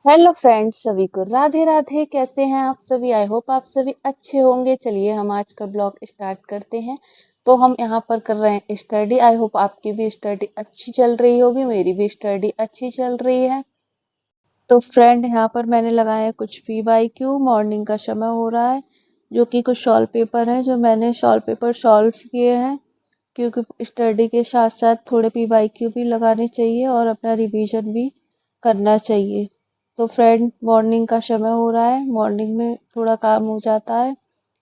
Hello friends, सभी को राधे राधे। कैसे हैं आप सभी? आई होप आप सभी अच्छे होंगे। चलिए हम आज का ब्लॉग स्टार्ट करते हैं। तो हम यहाँ पर कर रहे हैं स्टडी। आई होप आपकी भी स्टडी अच्छी चल रही होगी, मेरी भी स्टडी अच्छी चल रही है। तो फ्रेंड, यहाँ पर मैंने लगाया है कुछ PYQ। मॉर्निंग का समय हो रहा है, जो कि कुछ सॉल्व पेपर है जो मैंने सॉल्व पेपर सॉल्व किए हैं, क्योंकि स्टडी के साथ साथ थोड़े PYQ भी लगाने चाहिए और अपना रिवीजन भी करना चाहिए। तो फ्रेंड, मॉर्निंग का समय हो रहा है, मॉर्निंग में थोड़ा काम हो जाता है,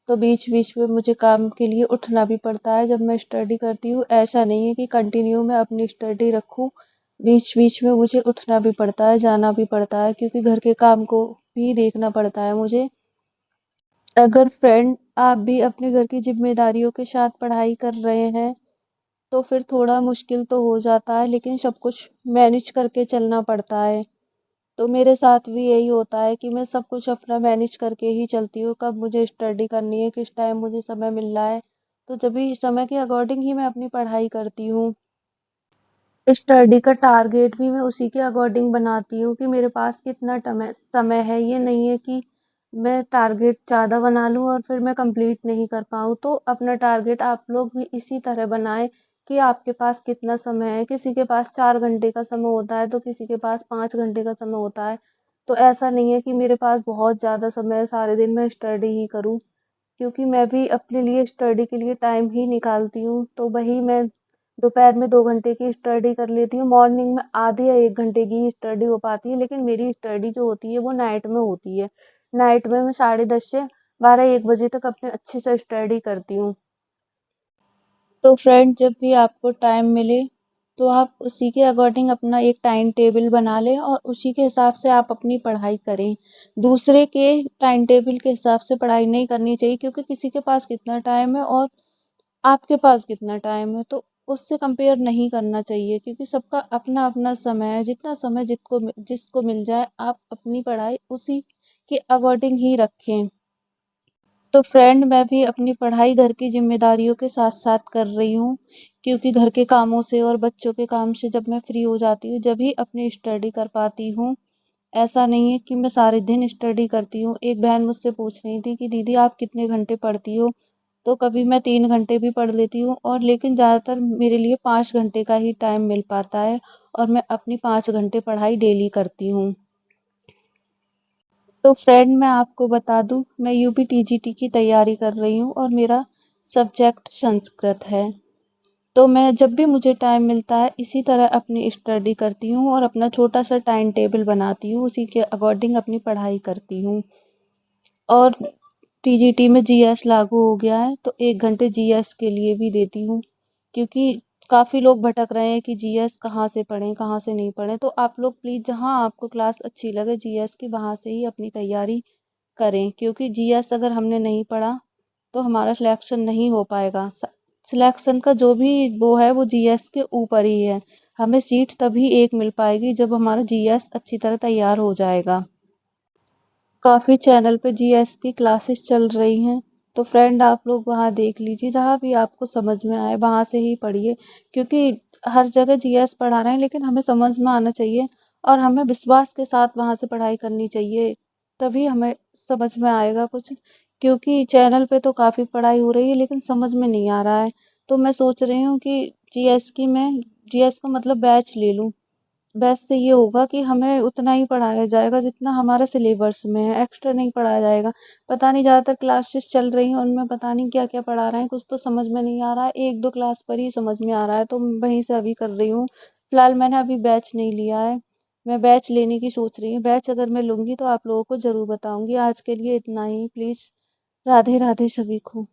तो बीच बीच में मुझे काम के लिए उठना भी पड़ता है जब मैं स्टडी करती हूँ। ऐसा नहीं है कि कंटिन्यू मैं अपनी स्टडी रखूँ, बीच बीच में मुझे उठना भी पड़ता है, जाना भी पड़ता है, क्योंकि घर के काम को भी देखना पड़ता है मुझे। अगर फ्रेंड आप भी अपने घर की जिम्मेदारियों के साथ पढ़ाई कर रहे हैं तो फिर थोड़ा मुश्किल तो हो जाता है, लेकिन सब कुछ मैनेज करके चलना पड़ता है। तो मेरे साथ भी यही होता है कि मैं सब कुछ अपना मैनेज करके ही चलती हूँ, कब मुझे स्टडी करनी है, किस टाइम मुझे समय मिल रहा है। तो जब भी समय के अकॉर्डिंग ही मैं अपनी पढ़ाई करती हूँ। स्टडी का टारगेट भी मैं उसी के अकॉर्डिंग बनाती हूँ कि मेरे पास कितना समय है। ये नहीं है कि मैं टारगेट ज़्यादा बना लूँ और फिर मैं कंप्लीट नहीं कर पाऊँ। तो अपना टारगेट आप लोग भी इसी तरह बनाएं कि आपके पास कितना समय है। किसी के पास 4 घंटे का समय होता है तो किसी के पास 5 घंटे का समय होता है। तो ऐसा नहीं है कि मेरे पास बहुत ज़्यादा समय है, सारे दिन मैं स्टडी ही करूँ, क्योंकि मैं भी अपने लिए स्टडी के लिए टाइम ही निकालती हूँ। तो वही मैं दोपहर में 2 घंटे की स्टडी कर लेती हूँ, मॉर्निंग में आधे या 1 घंटे की स्टडी हो पाती है, लेकिन मेरी स्टडी जो होती है वो नाइट में होती है। नाइट में मैं 10:30 से 12-1 बजे तक अपने अच्छे से स्टडी करती हूँ। तो फ्रेंड, जब भी आपको टाइम मिले तो आप उसी के अकॉर्डिंग अपना एक टाइम टेबल बना लें और उसी के हिसाब से आप अपनी पढ़ाई करें। दूसरे के टाइम टेबल के हिसाब से पढ़ाई नहीं करनी चाहिए, क्योंकि किसी के पास कितना टाइम है और आपके पास कितना टाइम है, तो उससे कंपेयर नहीं करना चाहिए, क्योंकि सबका अपना अपना समय है। जितना समय जिसको मिल जाए, आप अपनी पढ़ाई उसी के अकॉर्डिंग ही रखें। तो फ्रेंड, मैं भी अपनी पढ़ाई घर की जिम्मेदारियों के साथ साथ कर रही हूँ, क्योंकि घर के कामों से और बच्चों के काम से जब मैं फ्री हो जाती हूँ, जब ही अपनी स्टडी कर पाती हूँ। ऐसा नहीं है कि मैं सारे दिन स्टडी करती हूँ। एक बहन मुझसे पूछ रही थी कि दीदी आप कितने घंटे पढ़ती हो? तो कभी मैं 3 घंटे भी पढ़ लेती हूँ, और लेकिन ज़्यादातर मेरे लिए 5 घंटे का ही टाइम मिल पाता है, और मैं अपनी 5 घंटे पढ़ाई डेली करती हूँ। तो फ्रेंड, मैं आपको बता दूं, मैं यूपी टीजीटी की तैयारी कर रही हूँ और मेरा सब्जेक्ट संस्कृत है। तो मैं जब भी मुझे टाइम मिलता है इसी तरह अपनी स्टडी करती हूँ और अपना छोटा सा टाइम टेबल बनाती हूँ, उसी के अकॉर्डिंग अपनी पढ़ाई करती हूँ। और टीजीटी में जीएस लागू हो गया है, तो 1 घंटे जीएस के लिए भी देती हूँ, क्योंकि काफ़ी लोग भटक रहे हैं कि जीएस कहाँ से पढ़ें कहाँ से नहीं पढ़ें। तो आप लोग प्लीज़, जहाँ आपको क्लास अच्छी लगे जीएस की, वहाँ से ही अपनी तैयारी करें, क्योंकि जीएस अगर हमने नहीं पढ़ा तो हमारा सिलेक्शन नहीं हो पाएगा। सिलेक्शन का जो भी वो है वो जीएस के ऊपर ही है। हमें सीट तभी एक मिल पाएगी जब हमारा जीएस अच्छी तरह तैयार हो जाएगा। काफ़ी चैनल पे जीएस की क्लासेस चल रही हैं, तो फ्रेंड आप लोग वहाँ देख लीजिए, जहाँ भी आपको समझ में आए वहाँ से ही पढ़िए, क्योंकि हर जगह जीएस पढ़ा रहे हैं, लेकिन हमें समझ में आना चाहिए और हमें विश्वास के साथ वहाँ से पढ़ाई करनी चाहिए, तभी हमें समझ में आएगा कुछ। क्योंकि चैनल पे तो काफ़ी पढ़ाई हो रही है लेकिन समझ में नहीं आ रहा है। तो मैं सोच रही हूँ कि जीएस का मतलब बैच ले लूँ। बैच से ये होगा कि हमें उतना ही पढ़ाया जाएगा जितना हमारा सिलेबस में है, एक्स्ट्रा नहीं पढ़ाया जाएगा। पता नहीं, ज़्यादातर क्लासेस चल रही हैं उनमें पता नहीं क्या क्या पढ़ा रहे हैं, कुछ तो समझ में नहीं आ रहा है। 1-2 क्लास पर ही समझ में आ रहा है, तो मैं वहीं से अभी कर रही हूँ। फिलहाल मैंने अभी बैच नहीं लिया है, मैं बैच लेने की सोच रही हूँ। बैच अगर मैं लूँगी तो आप लोगों को ज़रूर बताऊँगी। आज के लिए इतना ही, प्लीज़। राधे राधे सभी को।